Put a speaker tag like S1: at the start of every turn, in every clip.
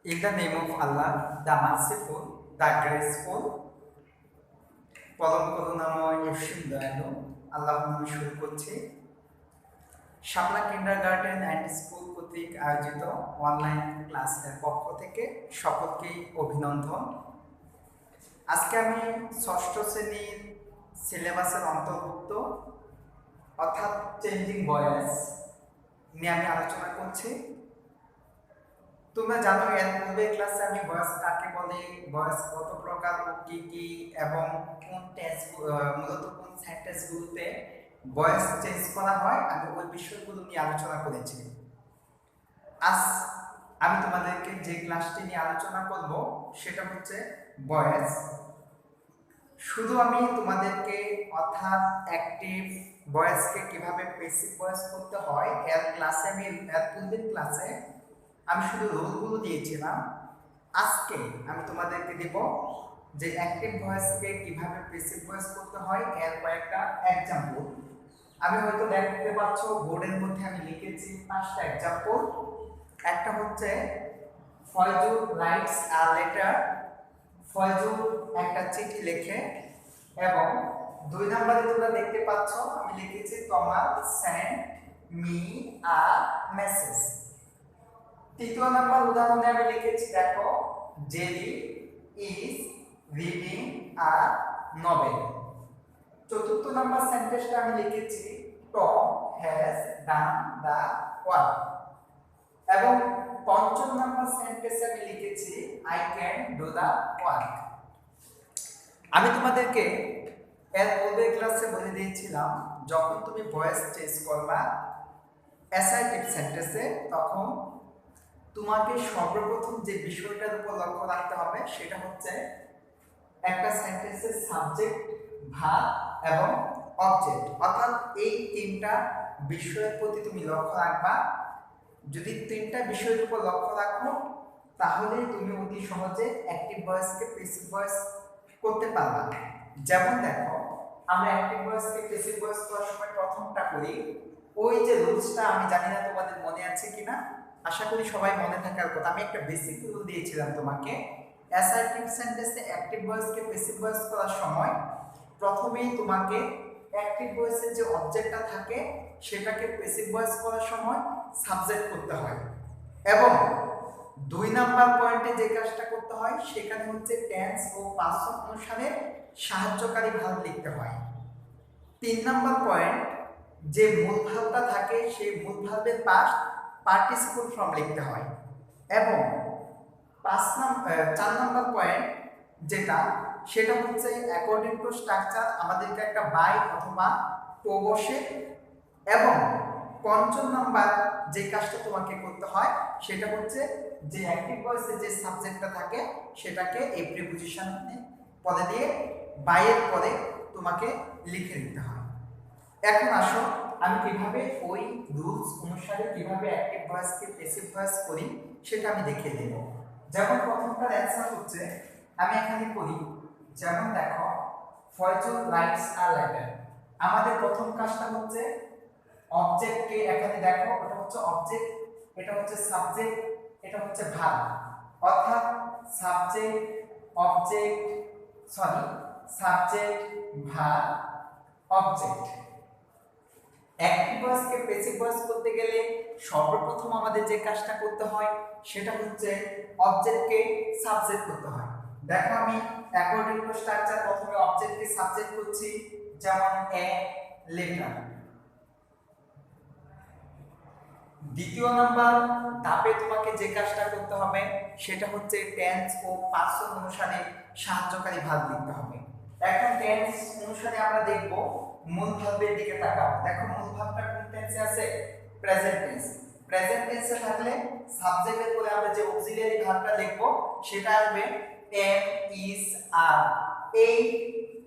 S1: In the name of Allah, the Merciful, the Graceful, পরম করুণাময় অসীম দয়ালু, আল্লাহর নামে শুরু করছি। শাপলা কিন্ডারগার্টেন অ্যান্ড স্কুল কর্তৃক আয়োজিত অনলাইন ক্লাসের পক্ষ থেকে সকলকেই অভিনন্দন। আজকে আমি ষষ্ঠ শ্রেণীর সিলেবাসের অন্তর্ভুক্ত অর্থাৎ চেঞ্জিং ভয়েস নিয়ে আমি আলোচনা করছি। তোমরা জানো এর পূর্বে ক্লাসে আমি ভয়েস কাকে বলে, ভয়েস কত প্রকার ও কি কি, এবং কোন টেন্স মূলত কোন সেন্টেন্সগুলোতে ভয়েস চেঞ্জ করা হয়, আমি ওই বিষয়গুলো নিয়ে আলোচনা করেছি। আজ আমি তোমাদেরকে যে ক্লাসটি নিয়ে আলোচনা করব সেটা হচ্ছে ভয়েস। শুধু আমি তোমাদেরকে অর্থাৎ অ্যাক্টিভ ভয়েসকে কিভাবে প্যাসিভ ভয়েস করতে হয় এর ক্লাসে এর পূর্বের ক্লাসে আমি শুধু রুলগুলো দিয়েছিলাম। আজকে আমি তোমাদেরকে দেব যে অ্যাক্টিভ ভয়েসকে কিভাবে প্যাসিভ ভয়েস করতে হয় এর কয়েকটা এক্সাম্পল। আমি হয়তো দেখতে পাচ্ছ বোর্ডের মধ্যে আমি লিখেছি 5টা এক্সাম্পল। একটা হচ্ছে Faizul writes a letter, Faizul একটা চিঠি লেখে। এবং 2 নম্বরে তোমরা দেখতে পাচ্ছ আমি লিখেছি Tamal send me a message. 3 number উদাহরণে আমি লিখেছি দেখো Jerry is reading a novel. 4th number সেন্টেন্সটা আমি লিখেছি Tom has done the work. এবং 5ম নম্বর সেন্টেন্সে আমি লিখেছি I can do the work. আমি তোমাদেরকে এর পূর্বের ক্লাসে বলে দিয়েছিলাম যখন তুমি ভয়েস চেঞ্জ করবা অ্যাসার্টিভ সেন্টেন্সে তখন তোমাকে সর্বপ্রথম যে বিষয়টার উপর লক্ষ্য রাখতে হবে সেটা হচ্ছে একটা সেন্টেন্সের সাবজেক্ট, ভার্ব এবং অবজেক্ট, অর্থাৎ এই 3টা বিষয়ের প্রতি তুমি লক্ষ্য রাখবা। যদি 3টা বিষয়ের উপর লক্ষ্য রাখো তাহলে তুমি অতি সহজে অ্যাক্টিভ ভয়েসকে প্যাসিভ ভয়েস করতে পারবা। যেমন দেখো আমরা অ্যাক্টিভ ভয়েসকে প্যাসিভ ভয়েস করার সময় প্রথমটা করি ওই যে রুলসটা, আমি জানি না তোমাদের মনে আছে কিনা, আশা করি সবাই মনে থাকার কথা। আমি একটা বেসিক রুল দিয়েছিলাম তোমাকে। অ্যাসার্টিভ সেন্টেন্সে অ্যাক্টিভ ভয়েসকে প্যাসিভ ভয়েস করার সময় প্রথমেই তোমাকে অ্যাক্টিভ ভয়েসের যে অবজেক্টটা থাকে সেটাকে প্যাসিভ ভয়েস করার সময় সাবজেক্ট করতে হয়। এবং 2 নাম্বার পয়েন্টে যে কাজটা করতে হয় সেখানে হচ্ছে টেন্স ও পার্সন অনুসারে সাহায্যকারী ভার্ব লিখতে হয়। 3 নাম্বার পয়েন্ট যে মূল ভার্বটা থাকে সেই মূল ভার্বের পাস্ট পার্টিসিপল ফর্ম লিখতে হয়। এবং 4 নাম্বার পয়েন্ট যেটা সেটা হচ্ছে অ্যাকর্ডিং টু স্ট্রাকচার আমাদেরকে একটা বাই অথবা টু বসে। এবং 5ম নাম্বার যে কাজটা তোমাকে করতে হয় সেটা হচ্ছে যে অ্যাক্টিভ ভয়েসে যে সাবজেক্টটা থাকে সেটাকে এই প্রিপোজিশন পদে দিয়ে বাইয়ের পরে তোমাকে লিখে দিতে হয়। এখন আসো আমি কিভাবে ওই রুলস অনুসারে কিভাবে অ্যাক্টিভ ভয়েসকে প্যাসিভ ভয়েস করি সেটা আমি দেখিয়ে দেব। যেমন প্রথমটার অ্যান্সার হচ্ছে আমি এখানে করি, যেমন দেখো ফয়জুল রাইটস আ লেটার। আমাদের প্রথম কাজটা হচ্ছে অবজেক্টকে এখানে দেখো এটা হচ্ছে অবজেক্ট, এটা হচ্ছে সাবজেক্ট, এটা হচ্ছে ভার্ব, অর্থাৎ subject object subject verb object. Active ভয়েসকে প্যাসিভ ভয়েস করতে গেলে সর্বপ্রথম আমাদের যে কাজটা করতে হয় সেটা হচ্ছে অবজেক্টকে সাবজেক্ট করতে হয়। দেখো আমি অ্যাকর্ডিং টু স্ট্রাকচার প্রথমে অবজেক্টকে সাবজেক্ট করছি, যেমন এ লেটার। 2 নাম্বার ধাপে তোমাকে যে কাজটা করতে হবে সেটা হচ্ছে টেন্স ও পার্সন অনুসারে সাহায্যকারী ভার্ব লিখতে হবে। এখন টেন্স অনুসারে আমরা দেখব মূল ভার্বের দিকে তাকাও। দেখো মূল ভার্বটা কোন টেন্সে আছে? Present tense. প্রেজেন্ট টেন্সে থাকলে সাবজেক্টের পরে আমরা যে অক্সিলিয়ারি ভার্বটা লিখব সেটা আসবে এম, ইজ, আর। এই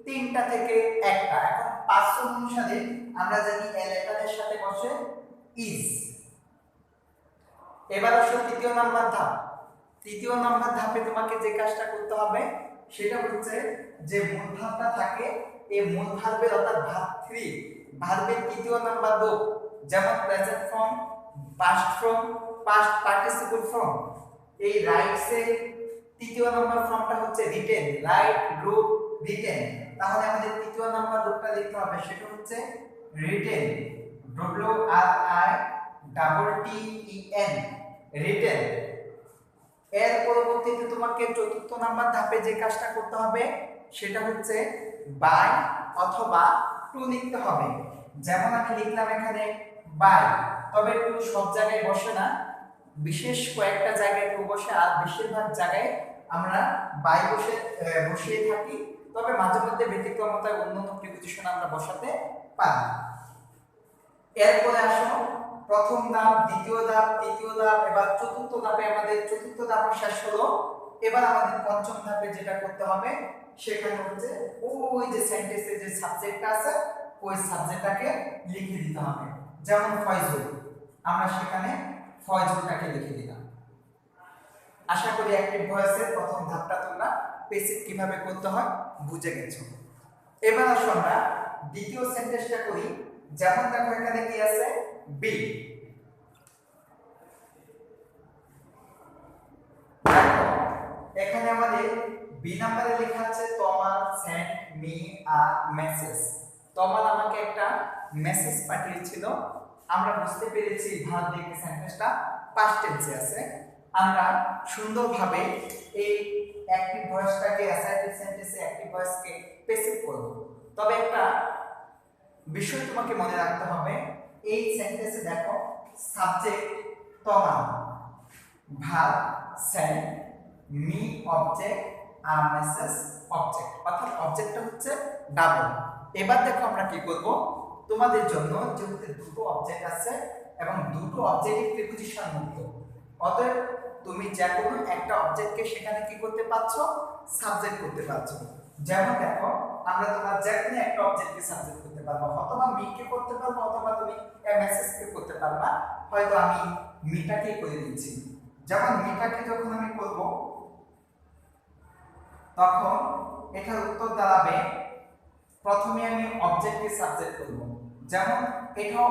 S1: 3টা থেকে একটা। এখন পার্সন অনুসারে আমরা জানি এ লেটারের সাথে বসে ইজ। এবার আসো 3য় নাম্বার ধাপ। 3য় নাম্বার ধাপে তোমাকে যে কাজটা করতে হবে সেটা হচ্ছে যে মূল ভার্বটা থাকে এই মূল ভার্বের অর্থাৎ ভার্ব 3 ভার্বের 3য় নাম্বার রূপ, যেমন present form, past form, past participle form, এই রাইটস এর তৃতীয় নাম্বার ফর্মটা হচ্ছে রিটেন, রাইট গ্রুপ রিটেন। তাহলে আমাদের তৃতীয় নাম্বার রূপটা লিখতে হবে, সেটা হচ্ছে রিটেন, WRITTEN, রিটেন। এর পরবর্তীতে তোমাকে চতুর্থ নাম্বার ধাপে যে কাজটা করতে হবে সেটা হচ্ছে বাই অথবা টু লিখতে হবে। যেমন আমি লিখলাম এখানে বাই, তবে টু সব জায়গায় বসে না, বিশেষ কয়েকটা জায়গায় টু বসে, আর বেশিরভাগ জায়গায় আমরা বাই বসিয়ে থাকি। তবে মাঝে মধ্যে ব্যতিক্রমতায় অন্যান্য প্রিপোজিশন আমরা বসাতে পারি। এরপরে আসো প্রথম ধাপ, দ্বিতীয় ধাপ, তৃতীয় ধাপ, এবার চতুর্থ ধাপে আমাদের চতুর্থ ধাপ শেষ হলো। এবার আমাদের পঞ্চম ধাপে যেটা করতে হবে সেখানে হচ্ছে ওই যে সেন্টেন্সের যে সাবজেক্টটা আছে ওই সাবজেক্টটাকে লিখে দিতে হবে। যেমন ফয়জুল, আমরা সেখানে ফয়জুলটাকে লিখে দিলাম। আশা করি অ্যাক্টিভ ভয়েসের প্রথম ধাপটা তোমরা বেসিক কিভাবে করতে হয় বুঝে গেছো। এবার আসো আমরা দ্বিতীয় সেন্টেন্সটা করি। যেমন দেখো এখানে কি আছে, বি। এখানে আমাদের বি নাম্বারে লেখা আছে তমাল সেন্ড মি আ মেসেজ। তমাল আমাকে একটা মেসেজ পাঠিয়েছিল। আমরা বুঝতে পেরেছি ভারত দেখে সেন্টেন্সটা পাস্ট টেন্সে আছে। আমরা সুন্দরভাবে এই অ্যাক্টিভ ভয়েসটাকে অ্যাসার্টিভ সেন্টেন্সে অ্যাক্টিভ ভয়েসকে প্যাসিভ করব। তবে একটা বিষয় তোমাকে মনে রাখতে হবে, এই সেন্টেন্সে দেখো সাবজেক্ট তমাল, ভার্ব সেন্ড, মি অবজেক্ট, আ মেসেজ অবজেক্ট, অর্থাৎ অবজেক্টটা হচ্ছে ডাবল। এবার দেখো আমরা কি করব, তোমাদের জন্য যেহেতু দুটো অবজেক্ট আছে এবং দুটো অবজেক্টিভ প্রিপোজিশন মুক্ত, অতএব তুমি যে কোনো একটা অবজেক্টকে সেখানে কি করতে পারছো, সাবজেক্ট করতে পারছো। যেমন দেখো আমরা তোমার যে কোনো একটা অবজেক্টকে সাবজেক্ট করতে পারবো, অথবা মি কে করতে পারবো, অথবা তুমি এ মেসেজ কে করতে পারবা। হয়তো আমি মিটাকে করে দিচ্ছি। যেমন মিটাকে যখন আমি করব তখন এটার উত্তর দাঁড়াবে, প্রথমে আমি অবজেক্টকে সাবজেক্ট করব। যেমন এটাও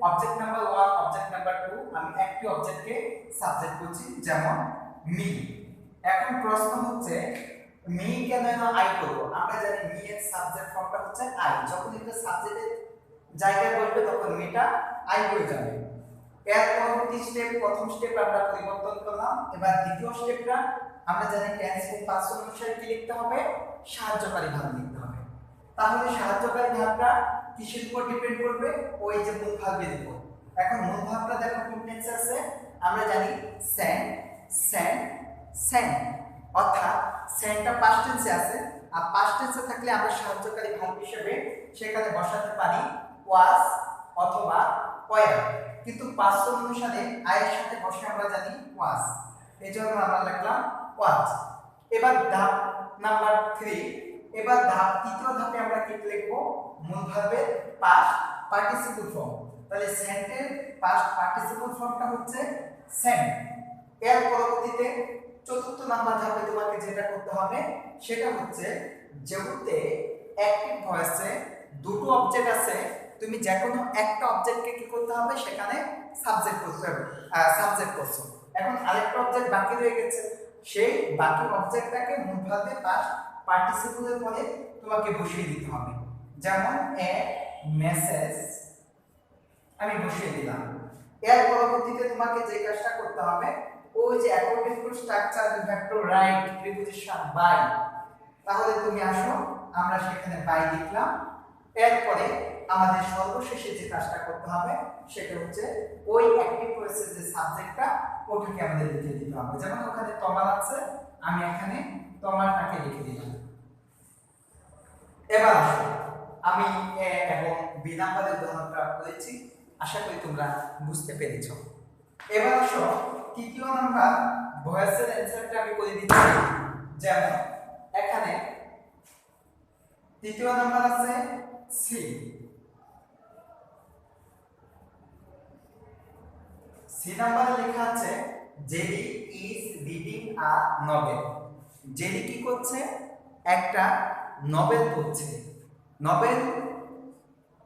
S1: অবজেক্ট নাম্বার 1, অবজেক্ট নাম্বার 2, আমি একটি অবজেক্টকে সাবজেক্ট করছি, যেমন মি। এখন প্রশ্ন হচ্ছে মি কেন আই করব? আমরা জানি মি এর সাবজেক্ট ফর্মটা হচ্ছে আই। যখন এটা সাবজেক্টের জায়গায় বসবে তখন মিটা আই হয়ে যাবে। এর পরবর্তী স্টেপ, প্রথম স্টেপ আমরা পরিবর্তন করলাম। এবার দ্বিতীয় স্টেপটা আমরা জানি টেন্স এর পার্সন অনুসারে কি লিখতে হবে, সাহায্যকারী ভাব লিখতে হবে। তাহলে সাহায্যকারী ভাবটা কিসের উপর ডিপেন্ড করবে, ওই যে মূল ভাবের উপর। এখন মূল ভাবটা দেখো কোন টেন্সে আছে, আমরা জানি সেন্ড, সেন্ড, সেন্ড, অর্থাৎ সেন্ডটা পাস্ট টেন্সে আছে। আর পাস্ট টেন্সে থাকলে আমরা সাহায্যকারী ভাব হিসেবে সেখানে বসাতে পারি ওয়াজ অথবা ওয়ার। কিন্তু পার্সন অনুসারে আয়ের সাথে বসে আমরা জানি ওয়াজ, এজন্য আমরা লিখলাম ওয়াজ। এবার ধাপ নাম্বার 3, এবার তৃতীয় ধাপে আমরা কি লিখব, মূল ভার্বের পাস্ট পার্টিসিপল ফর্ম। তাহলে সেন্টের পাস্ট পার্টিসিপল ফর্মটা হচ্ছে সেন্ড। এর পরবর্তীতে চতুর্থ নাম্বার ধাপে তোমাকে যেটা করতে হবে সেটা হচ্ছে, যেহেতু অ্যাক্টিভ ভয়েসে দুটো অবজেক্ট আছে, তুমি যে কোনো একটা অবজেক্টকে কি করতে হবে, সেখানে সাবজেক্ট করতে হবে, সাবজেক্ট করছো। এখন আরেকটা অবজেক্ট বাকি রয়ে গেছে, সেই বাকি অবজেক্টটাকে মূল ভার্বের পাস্ট পার্টিসিপলের পরে তোমাকে বসিয়ে দিতে হবে। যেমন এ মেসেজ আমি বসিয়ে দিলাম। এর পরবর্তীতে তোমাকে যে কাজটা করতে হবে, ওই যে according to structure you have to write preposition by. তাহলে তুমি আসো, আমরা সেখানে বাই লিখলাম। এরপরে আমাদের সর্বশেষে যে কাজটা করতে হবে সেটা হচ্ছে ওই অ্যাক্টিভ ভয়েসের যে সাবজেক্টটা ওটাকে আমাদের লিখে দিতে হবে। যেমন ওখানে তমাল আছে, আমি এখানে তমালটাকে লিখে দিলাম। এবার আসো, আমি এ এবং বি নাম্বারের উদাহরণটা করেছি, আশা করি তোমরা বুঝতে পেরেছ। এবার আসো তৃতীয় নাম্বার ভয়েসের অ্যানসারটা আমি করে দিচ্ছি। যেমন এখানে তৃতীয় নাম্বার আছে সি। সি নাম্বারে লেখা আছে JD is reading a novel. JD কি করছে, একটা নভেল পড়ছে। নভেল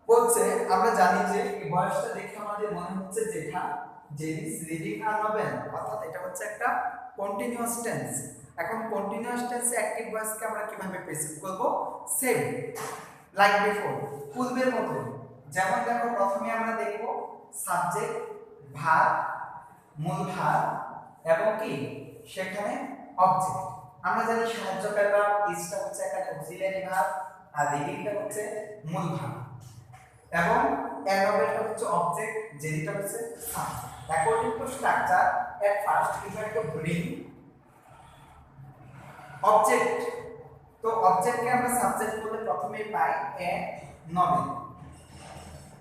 S1: পড়ছে, আমরা জানি যে এই বয়সটা দেখে আমাদের মনে হচ্ছে যেটা জেরিস রিডিং আর নভেল, অর্থাৎ এটা হচ্ছে একটা কন্টিনিউয়াস টেন্স। এখন কন্টিনিউয়াস টেন্সে অ্যাক্টিভ ভয়েসকে আমরা কিভাবে প্রেসিভ করব? সেম লাইক বিফোর, পূর্বের মতো। যেমন দেখো, প্রথমে আমরা দেখব সাবজেক্ট, ভার্ব, মূল ভার্ব এবং কি সেখানে অবজেক্ট। আমরা জানি সাহায্যকারী ভার্ব ইজটা হচ্ছে একটা অক্সিলিয়ারি ভার্ব, আর রিডিংটা হচ্ছে মূল ভার্ব, এবং অ্যানোভেলটা হচ্ছে অবজেক্ট, যেটা হচ্ছে subject. According to structure at first you have to bring object. তো অবজেক্টকে আমরা সাবজেক্ট বলে প্রথমেই পাই এ নভেল,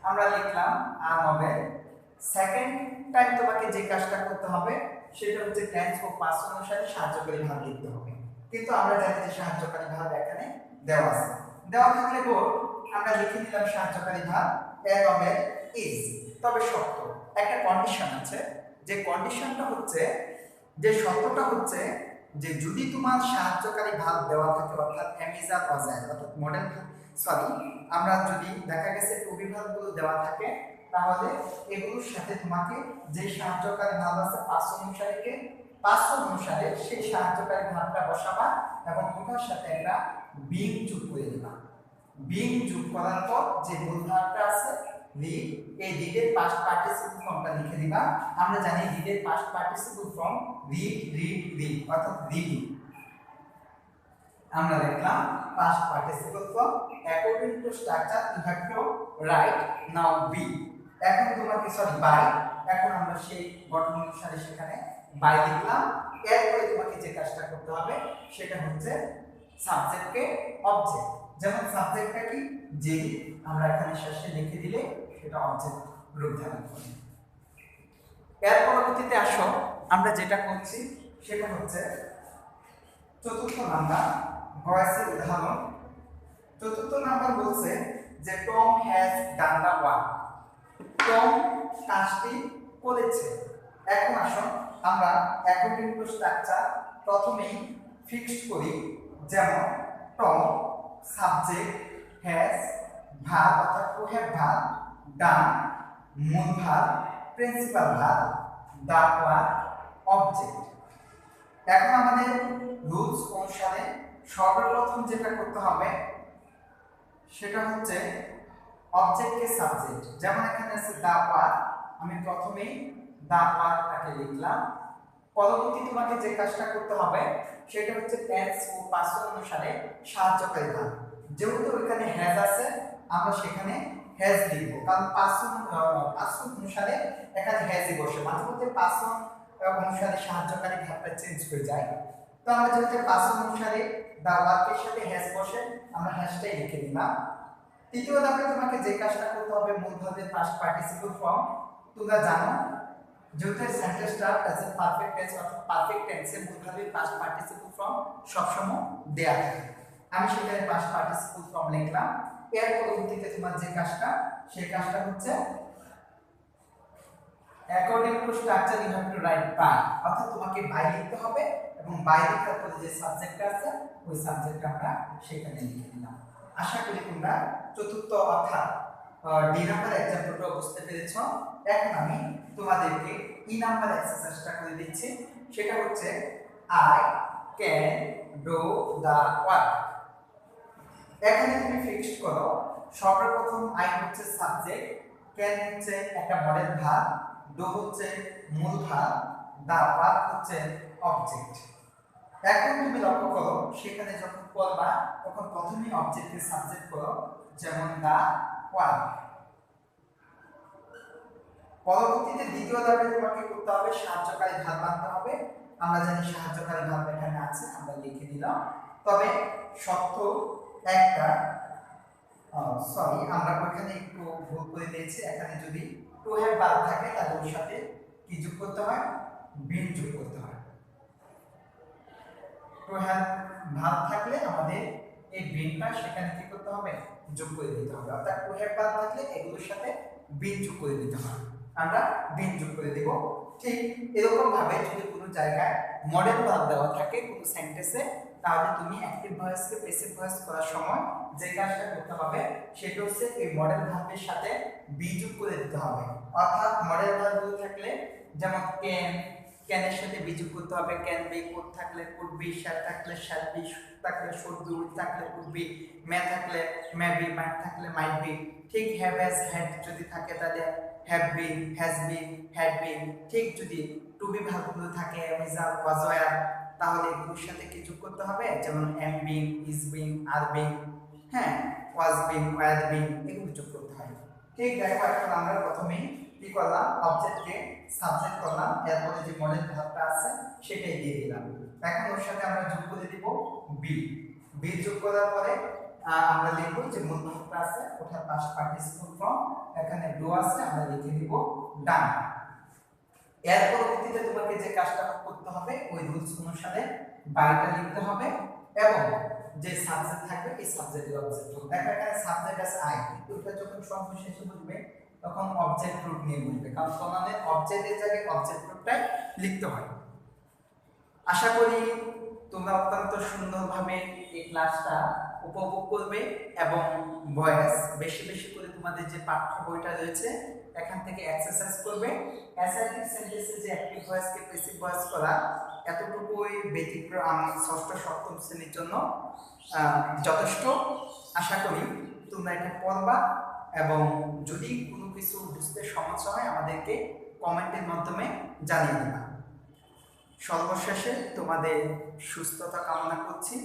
S1: আমরা লিখলাম আ নভেল। সেকেন্ড টাইম তোমাকে যে কাজটা করতে হবে সেটা হচ্ছে টেন্স ও পাস্ট অনুসারে সাহায্যকারী ভার্ব লিখতে হবে। কিন্তু আমরা জানি যে সাহায্যকারী ভার্ব এখানে দেওয়া আছে, দেওয়া থাকলে বোর্ড আমরা লিখে নিলাম সাহায্যকারী ভার্ব এ নভেল ইজ। তবে শর্ত, একটা কন্ডিশন আছে, যে কন্ডিশনটা হচ্ছে, যে শর্তটা হচ্ছে যে যদি তোমার সাহায্যকারী ভার্ব দেওয়া থাকে, অর্থাৎ এম ইজ আর ওয়াজ, অর্থাৎ মডেল সরি আমরা যদি দেখা গেছে টু বি ভার্বগুলো দেওয়া থাকে, তাহলে এগুলোর সাথে তোমাকে যে সাহায্যকারী ভার্ব আছে পাঁচ অনুসারে সেই সাহায্যকারী ভার্বটা বসাবা এবং ওটার সাথে একটা বিং যোগ করে দিবা। বিং যোগ করার পর যে মূল ভার্বটা আছে রিড, এই রিডের পাস্ট পার্টিসিপল ফর্মটা লিখে দিবা। আমরা জানি রিডের পাস্ট পার্টিসিপল ফর্ম রিড অর্থাৎ রিডিং। আমরা লিখলাম past participle form according to structure you have to write now be। এখন তোমাকে বাই, এখন আমরা সেই গঠন অনুসারে সেখানে বাই লিখলাম। এরপরে তোমাকে যে কাজটা করতে হবে সেটা হচ্ছে সাবজেক্টকে অবজেক্ট, যেমন সাবজেক্টটা কি যেই, আমরা এখানে শেষে লিখে দিলে সেটা অবজেক্ট রূপ ধারণ করে। এর পরবর্তীতে আসো আমরা যেটা করছি সেটা হচ্ছে চতুর্থ নাম্বার ভয়েসের উদাহরণ। চতুর্থ নাম্বার বলছে যে Tom has done the work, Tom কাজটি করেছে। এখন আসো আমরা অ্যাকর্ডিং টু স্ট্রাকচার প্রথমেই ফিক্সড করি, যেমন টম সাবজেক্ট, হ্যাজ ভার্ব অর্থাৎ টু হ্যাভ ভার্ব, ডান মূল verb, principal verb, the work object. এখন আমাদের রুলস অনুসারে সর্বপ্রথম যেটা করতে হবে সেটা হচ্ছে অবজেক্টকে সাবজেক্ট, যেমন এখানে আছে দা ওয়ার্ক, আমি প্রথমেই দা ওয়ার্কটাকে লিখলাম। পরবর্তী তোমাকে যে কাজটা করতে হবে সেটা হচ্ছে টেন্স ও পাস্ট অনুসারে সাহায্যকারী ভার্ব। যেহেতু এখানে হ্যাজ আছে আমরা সেখানে হ্যাজ লিখব, কারণ পাস্ট অনুসারে এখানে হ্যাজই বসে, মাঝে মধ্যে পাস্ট অনুসারে সাহায্যকারী ভার্বটা চেঞ্জ হয়ে যায়। তো আমরা যেহেতু পাস্ট অনুসারে দা ওয়ার্কের সাথে হ্যাজ বসে আমরা হ্যাজটাই লিখে দিলাম। তৃতীয় ধাপে তোমাকে যে কাজটা করতে হবে মূল ভার্বের পাস্ট পার্টিসিপল ফর্ম। তোমরা জানো যেহেতু সেন্টেন্সটা অ্যাজ এ পারফেক্ট টেন্স অর্থাৎ পারফেক্ট টেন্সে মূল ভার্বের পাস্ট পার্টিসিপল ফর্ম সবসময় দেয়া থাকে। আমি সেখানে পাস্ট পার্টিসিপল ফর্ম লিখলাম। এর পরবর্তীতে তোমার যে কাজটা সেই কাজটা হচ্ছে according to structure you have to write by, অর্থাৎ তোমাকে বাই লিখতে হবে এবং বাই লেখার পরে যে সাবজেক্টটা আছে ওই সাবজেক্টটা আমরা সেখানে লিখে দিলাম। আশা করি তোমরা চতুর্থ অর্থাৎ ডি নাম্বার এক্সাম্পলটা বুঝতে পেরেছো। এখন আমি তোমাদেরকে ই নাম্বার এক্সারসাইজটা করে দিচ্ছি, সেটা হচ্ছে I can do the work. এখানে তুমি ফিক্সড করো, সর্বপ্রথম আই হচ্ছে সাবজেক্ট, ক্যান হচ্ছে একটা মডেল ভার্ব, ডু হচ্ছে মূল ভার্ব, দা ওয়ার্ক হচ্ছে অবজেক্ট। এখন তুমি লক্ষ্য করো সেখানে যখন করবা তখন প্রথমেই অবজেক্টকে সাবজেক্ট করো, যেমন দা ওয়ার্ক। পরবর্তীতে দ্বিতীয় ধাপে তোমাকে করতে হবে সাহায্যকারী ভার্ব আনতে হবে। আমরা জানি সাহায্যকারী ভার্ব এখানে আছে, আমরা লিখে দিলাম। তবে শর্ত একটা, আমরা ওখানে একটু ভুল করে দিয়েছি। এখানে যদি টু হ্যাভ ভার্ব থাকে তাহলে ওর সাথে কি যোগ করতে হয়? বিন যোগ করতে হয়। টু হ্যাভ ভার্ব থাকলে আমাদের এই বিনটা সেখানে কি করতে হবে? যোগ করে দিতে হবে। অর্থাৎ টু হ্যাভ ভার্ব থাকলে এগুলোর সাথে বিন যোগ করে দিতে হবে, আমরা বিন যোগ করে দেব। ঠিক এরকম ভাবে যদি কোনো জায়গায় মডেল ভার্ব দেওয়া থাকে কোনো সেন্টেন্সে, তাহলে তুমি অ্যাক্টিভ ভয়েসকে প্যাসিভ ভয়েস করার সময় যে কাজটা করতে হবে সেটা হচ্ছে এই মডেল ভার্বের সাথে বি যোগ করে দিতে হবে। অর্থাৎ মডেল ভার্বগুলো থাকলে যেমন ক্যান, ক্যানের সাথে বি যোগ করতে হবে, ক্যান বি, কুড থাকলে কুড বি, শ্যাল থাকলে শ্যাল বি, শুড থাকলে শুড বি, উইল থাকলে উড বি, মে থাকলে মে বি, মাইট থাকলে মাইট বি। ঠিক হ্যাভ হ্যাজ হ্যাড যদি থাকে তাহলে have been, has been, had been. ঠিক যদি টু বি ভার্বগুলো থাকে ওয়াজ ওয়াজ ওয়্যার, তাহলে এগুলোর সাথে কি যোগ করতে হবে, যেমন এম বিন, ইজ বিন, আর বিন, হ্যাঁ, ওয়াজ বিন, ওয়্যার বিন, এগুলো যোগ করতে হয়। ঠিক দেখো, এখন আমরা প্রথমেই কি করলাম, অবজেক্টকে সাবজেক্ট করলাম, এরপরে যে মডেল ভার্বটা আছে সেটাই দিয়ে দিলাম। এখন ওর সাথে আমরা যোগ করে দিব বি। বি যোগ করার পরে আমরা লিখব যে মূল ভার্বটা আছে ওটার পাস্ট পার্টিসিপল ফর্ম, এখানে ডু আছে, আমরা লিখে দিব ডান। এর পরবর্তীতে তোমাকে যে কাজটা করতে হবে ওই রুলস অনুসারে বাড়িটা লিখতে হবে এবং যে সাবজেক্ট থাকবে এই সাবজেক্টের অবজেক্ট হবে। দেখো এখানে সাবজেক্ট আছে আই, কিন্তু এটা যখন সর্বশেষে বলবে তখন অবজেক্ট রূপ নিয়ে বলবে, কারণ তোমাদের অবজেক্টের জায়গায় অবজেক্ট রূপটাই লিখতে হয়। আশা করি তোমরা অত্যন্ত সুন্দরভাবে এই ক্লাসটা উপভোগ করবে এবং ভয়েস বেশি বেশি করে তোমাদের যে পাঠ্য বইটা রয়েছে এখান থেকে এক্সারসাইজ করবে। অ্যাসার্টিভ সেন্টেন্সে যে অ্যাক্টিভ ভয়েসকে প্যাসিভ ভয়েস করা এতটুকুই ব্যতিক্রম ষষ্ঠ সপ্তম শ্রেণীর জন্য যথেষ্ট। আশা করি তোমরা এটা পড়বা এবং যদি কোনো কিছু বুঝতে সমস্যা হয় আমাদেরকে কমেন্টের মাধ্যমে জানিয়ে দেবা। সর্বশেষে তোমাদের সুস্থতা কামনা করছি,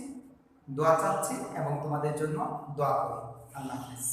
S1: দোয়া চাচ্ছি এবং তোমাদের জন্য দোয়া করি। আল্লাহ হাফেজ।